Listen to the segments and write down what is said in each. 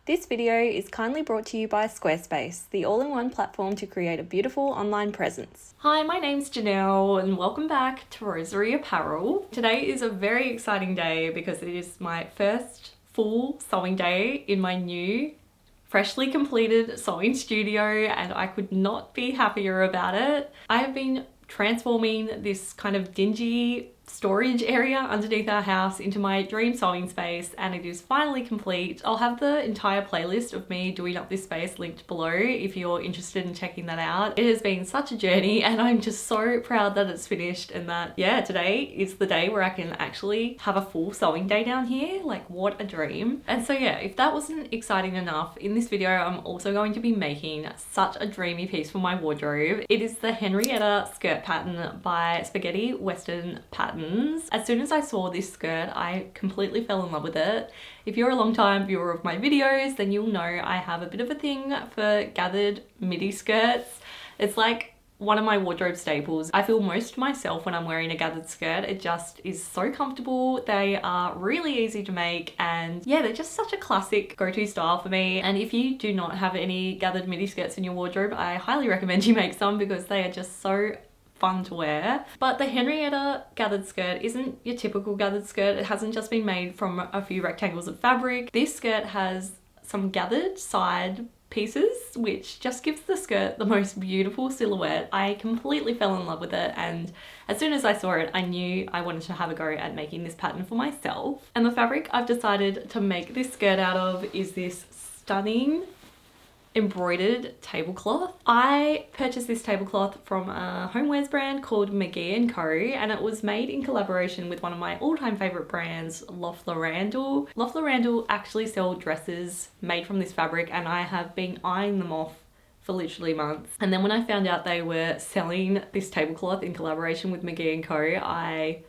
This video is kindly brought to you by Squarespace, the all-in-one platform to create a beautiful online presence. Hi, my name's Janelle and welcome back to Rosery Apparel. Today is a very exciting day because it is my first full sewing day in my new freshly completed sewing studio and I could not be happier about it. I have been transforming this kind of dingy storage area underneath our house into my dream sewing space and it is finally complete. I'll have the entire playlist of me doing up this space linked below if you're interested in checking that out. It has been such a journey and I'm just so proud that it's finished and that, yeah, today is the day where I can actually have a full sewing day down here. Like, what a dream. And so yeah, if that wasn't exciting enough, in this video I'm also going to be making such a dreamy piece for my wardrobe. It is the Henrietta skirt pattern by Spaghetti Western Patterns. As soon as I saw this skirt, I completely fell in love with it. If you're a long time viewer of my videos, then you'll know I have a bit of a thing for gathered midi skirts. It's like one of my wardrobe staples. I feel most myself when I'm wearing a gathered skirt. It just is so comfortable. They are really easy to make and yeah, they're just such a classic go-to style for me. And if you do not have any gathered midi skirts in your wardrobe, I highly recommend you make some because they are just so fun to wear. But the Henrietta gathered skirt isn't your typical gathered skirt. It hasn't just been made from a few rectangles of fabric. This skirt has some gathered side pieces which just gives the skirt the most beautiful silhouette. I completely fell in love with it and as soon as I saw it I knew I wanted to have a go at making this pattern for myself. And the fabric I've decided to make this skirt out of is this stunning embroidered tablecloth. I purchased this tablecloth from a homewares brand called McGee & Co and it was made in collaboration with one of my all-time favorite brands, Loeffler Randall. Loeffler Randall actually sell dresses made from this fabric and I have been eyeing them off for literally months. And then when I found out they were selling this tablecloth in collaboration with McGee & Co, I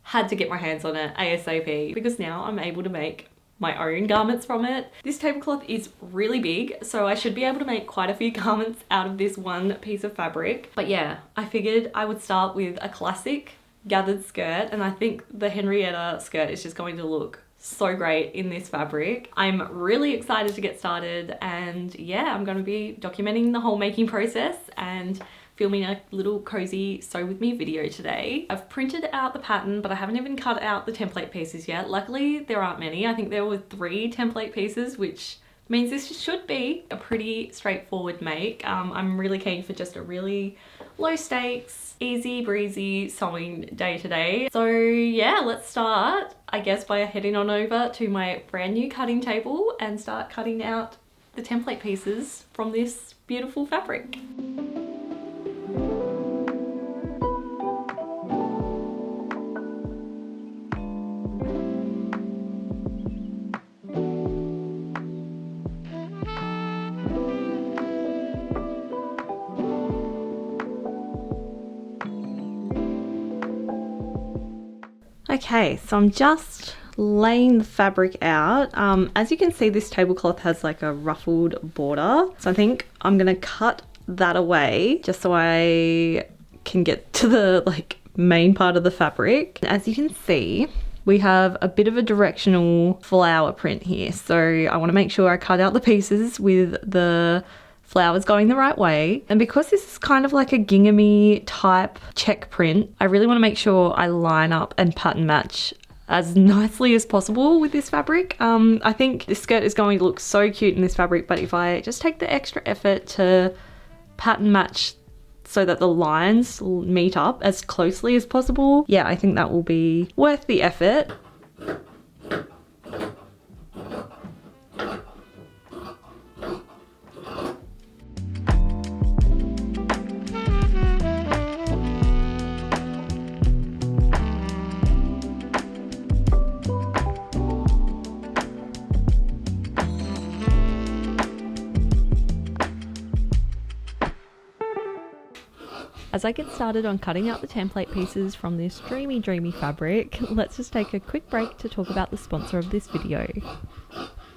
had to get my hands on it ASAP because now I'm able to make my own garments from it. This tablecloth is really big, so I should be able to make quite a few garments out of this one piece of fabric. But yeah, I figured I would start with a classic gathered skirt and I think the Henrietta skirt is just going to look so great in this fabric. I'm really excited to get started and yeah, I'm going to be documenting the whole making process and filming a little cozy sew with me video today. I've printed out the pattern but I haven't even cut out the template pieces yet. Luckily there aren't many. I think there were 3 template pieces, which means this should be a pretty straightforward make. I'm really keen for just a really low stakes, easy breezy sewing day today. So yeah, let's start I guess by heading on over to my brand new cutting table and start cutting out the template pieces from this beautiful fabric. Okay, so I'm just laying the fabric out. As you can see, this tablecloth has like a ruffled border. So I think I'm gonna cut that away just so I can get to the like main part of the fabric. As you can see, we have a bit of a directional flower print here. So I wanna make sure I cut out the pieces with the flowers going the right way. And because this is kind of like a ginghamy type check print, I really want to make sure I line up and pattern match as nicely as possible with this fabric. I think this skirt is going to look so cute in this fabric, but if I just take the extra effort to pattern match so that the lines meet up as closely as possible, yeah, I think that will be worth the effort. As I get started on cutting out the template pieces from this dreamy fabric, let's just take a quick break to talk about the sponsor of this video.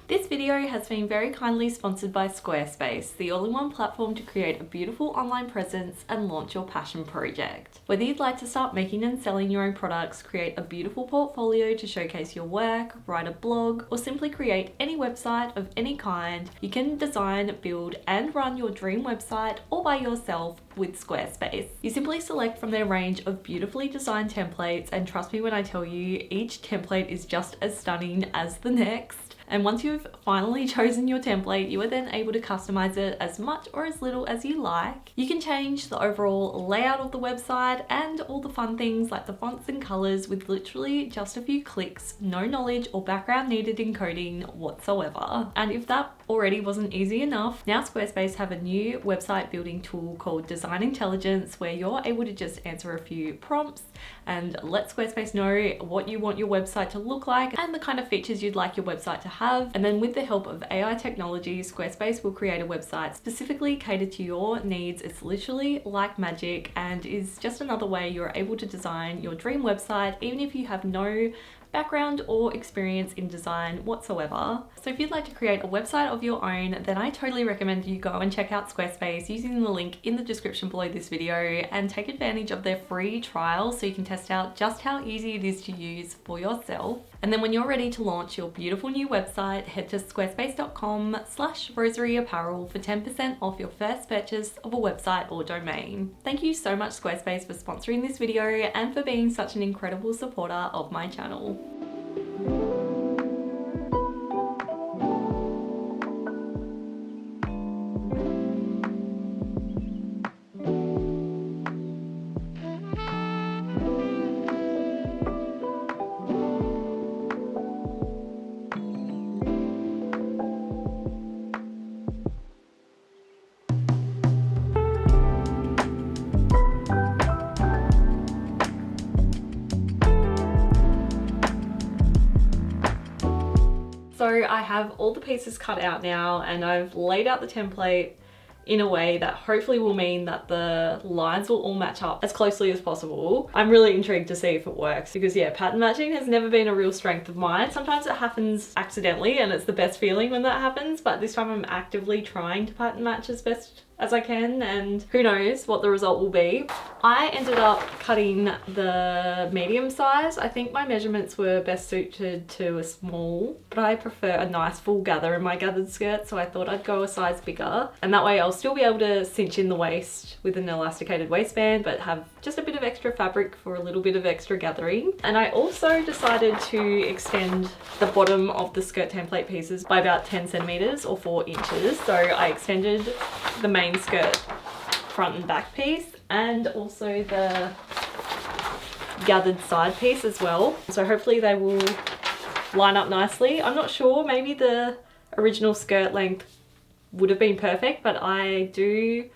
This video video has been very kindly sponsored by Squarespace, the all-in-one platform to create a beautiful online presence and launch your passion project. Whether you'd like to start making and selling your own products, create a beautiful portfolio to showcase your work, write a blog, or simply create any website of any kind, you can design, build, and run your dream website all by yourself with Squarespace. You simply select from their range of beautifully designed templates, and trust me when I tell you, each template is just as stunning as the next. And once you've finally chosen your template, you are then able to customize it as much or as little as you like. You can change the overall layout of the website and all the fun things like the fonts and colors with literally just a few clicks, no knowledge or background needed in coding whatsoever. And if that already wasn't easy enough, now Squarespace have a new website building tool called Design Intelligence, where you're able to just answer a few prompts and let Squarespace know what you want your website to look like and the kind of features you'd like your website to have. And then with the help of AI technology, Squarespace will create a website specifically catered to your needs. It's literally like magic and is just another way you're able to design your dream website, even if you have no background or experience in design whatsoever. So if you'd like to create a website of your own, then I totally recommend you go and check out Squarespace using the link in the description below this video and take advantage of their free trial so you can test out just how easy it is to use for yourself. And then when you're ready to launch your beautiful new website, head to squarespace.com/roseryapparel for 10% off your first purchase of a website or domain. Thank you so much Squarespace for sponsoring this video and for being such an incredible supporter of my channel. So I have all the pieces cut out now and I've laid out the template in a way that hopefully will mean that the lines will all match up as closely as possible. I'm really intrigued to see if it works because yeah, pattern matching has never been a real strength of mine. Sometimes it happens accidentally and it's the best feeling when that happens, but this time I'm actively trying to pattern match as best as I can, and who knows what the result will be. I ended up cutting the medium size. I think my measurements were best suited to a small, but I prefer a nice full gather in my gathered skirt, so I thought I'd go a size bigger, and that way I'll still be able to cinch in the waist with an elasticated waistband but have just a bit of extra fabric for a little bit of extra gathering. And I also decided to extend the bottom of the skirt template pieces by about 10 centimeters or 4 inches. So I extended the main skirt front and back piece and also the gathered side piece as well. So hopefully they will line up nicely. I'm not sure, maybe the original skirt length would have been perfect, but I do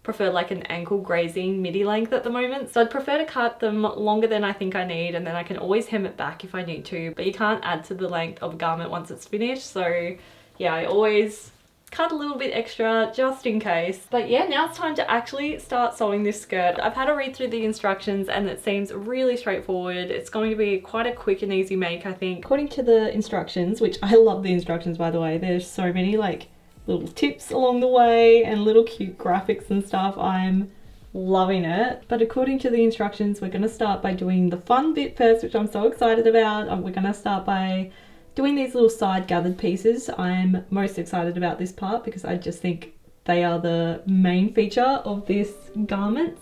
prefer like an ankle grazing midi length at the moment. So I'd prefer to cut them longer than I think I need, and then I can always hem it back if I need to, but you can't add to the length of a garment once it's finished. So yeah, I always cut a little bit extra just in case. But yeah, now it's time to actually start sewing this skirt. I've had a read through the instructions and it seems really straightforward. It's going to be quite a quick and easy make, I think. According to the instructions, which I love the instructions by the way, there's so many like little tips along the way and little cute graphics and stuff. I'm loving it. But according to the instructions, we're going to start by doing the fun bit first, which I'm so excited about. We're going to start by doing these little side gathered pieces. I'm most excited about this part because I just think they are the main feature of this garment.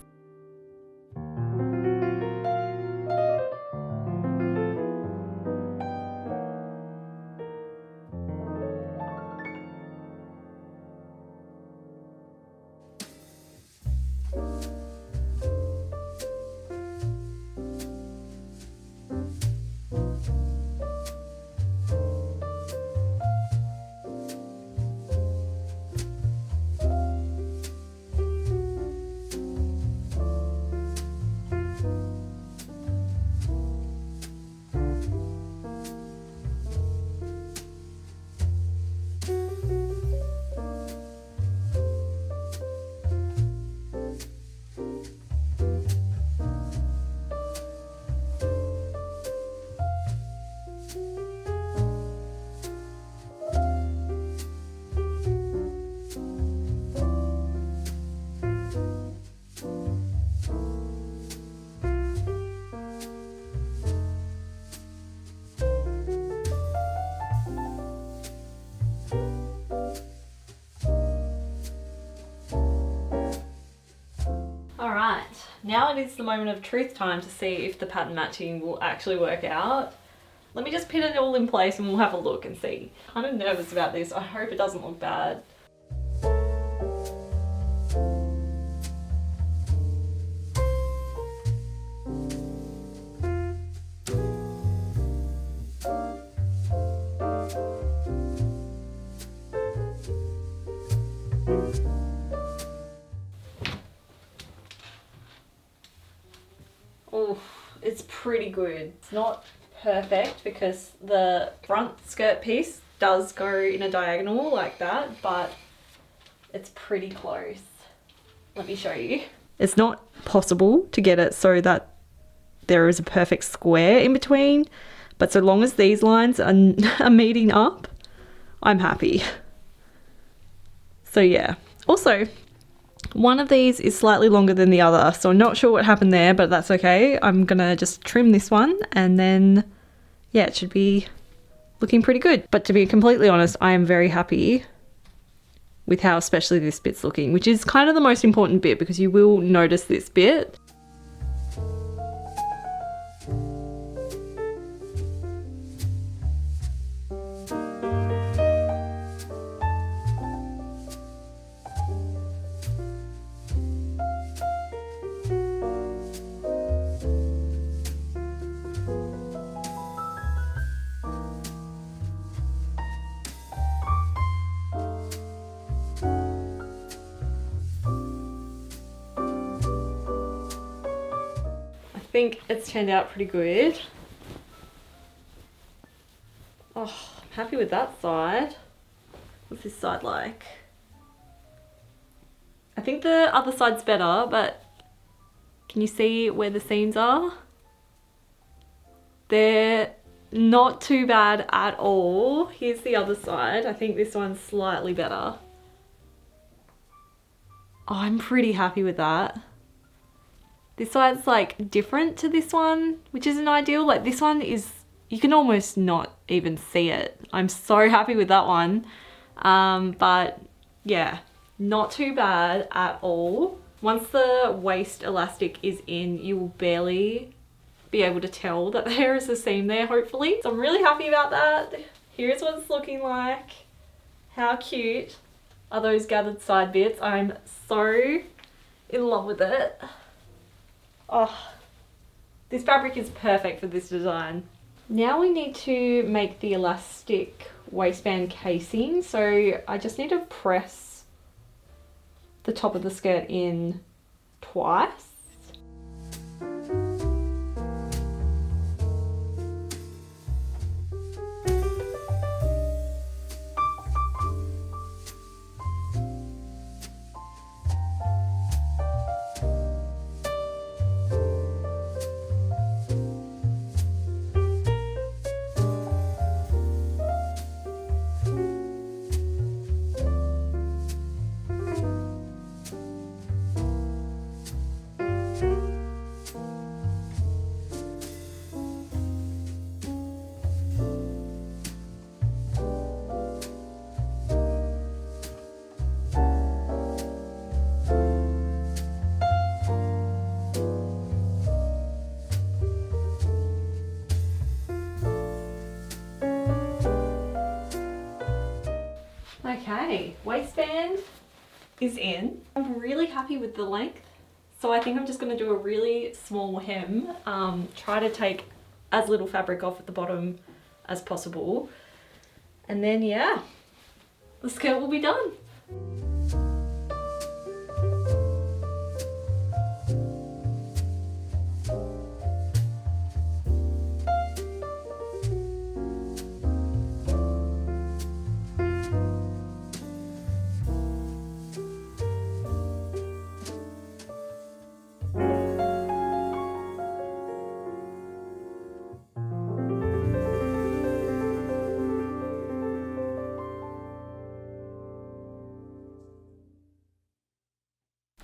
Now it is the moment of truth time to see if the pattern matching will actually work out. Let me just pin it all in place and we'll have a look and see. I'm kind of nervous about this. I hope it doesn't look bad. Oh, it's pretty good. It's not perfect because the front skirt piece does go in a diagonal like that, but it's pretty close. Let me show you. It's not possible to get it so that there is a perfect square in between, but so long as these lines are meeting up, I'm happy. So yeah. Also, one of these is slightly longer than the other, so I'm not sure what happened there, but that's okay. I'm gonna just trim this one and then, yeah, it should be looking pretty good. But to be completely honest, I am very happy with how especially this bit's looking, which is kind of the most important bit because you will notice this bit. I think it's turned out pretty good. Oh, I'm happy with that side. What's this side like? I think the other side's better, but can you see where the seams are? They're not too bad at all. Here's the other side. I think this one's slightly better. Oh, I'm pretty happy with that. This side's like different to this one, which isn't ideal. Like this one is, you can almost not even see it. I'm so happy with that one. But yeah, not too bad at all. Once the waist elastic is in, you will barely be able to tell that there is a seam there, hopefully. So I'm really happy about that. Here's what it's looking like. How cute are those gathered side bits? I'm so in love with it. Oh, this fabric is perfect for this design. Now we need to make the elastic waistband casing. So I just need to press the top of the skirt in twice. Okay, waistband is in. I'm really happy with the length, so I think I'm just going to do a really small hem. Try to take as little fabric off at the bottom as possible, and then yeah, the skirt will be done.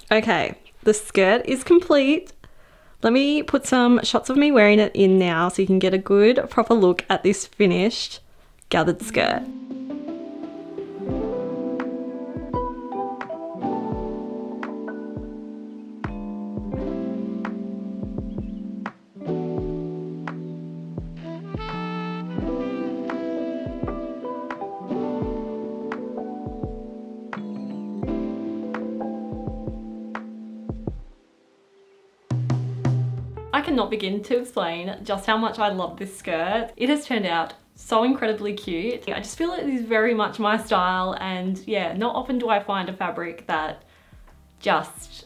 Okay, the skirt is complete. Let me put some shots of me wearing it in now so you can get a good proper look at this finished gathered skirt. I cannot begin to explain just how much I love this skirt. It has turned out so incredibly cute. I just feel it is very much my style, and yeah, not often do I find a fabric that just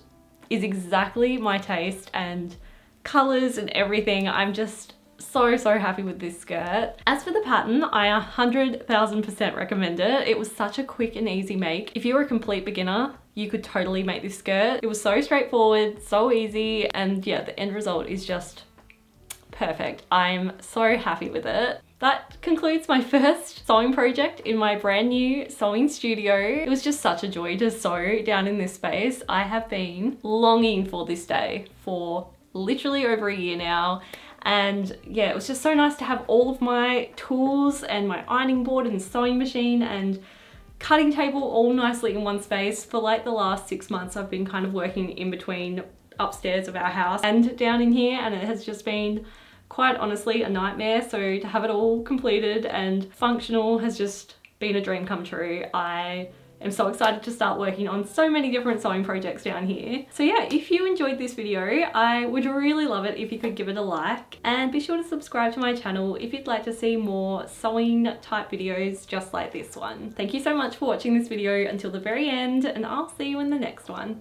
is exactly my taste, and colors and everything. I'm just so happy with this skirt. As for the pattern, I 100,000% recommend it. It was such a quick and easy make. If you're a complete beginner, you could totally make this skirt. It was so straightforward, so easy, and yeah, the end result is just perfect. I'm so happy with it. That concludes my first sewing project in my brand new sewing studio. It was just such a joy to sew down in this space. I have been longing for this day for literally over a year now. And yeah, it was just so nice to have all of my tools and my ironing board and sewing machine and cutting table all nicely in one space. For like the last 6 months, I've been kind of working in between upstairs of our house and down in here, and it has just been quite honestly a nightmare. So to have it all completed and functional has just been a dream come true. I am so excited to start working on so many different sewing projects down here. So yeah, if you enjoyed this video, I would really love it if you could give it a like, and be sure to subscribe to my channel if you'd like to see more sewing type videos just like this one. Thank you so much for watching this video until the very end, and I'll see you in the next one.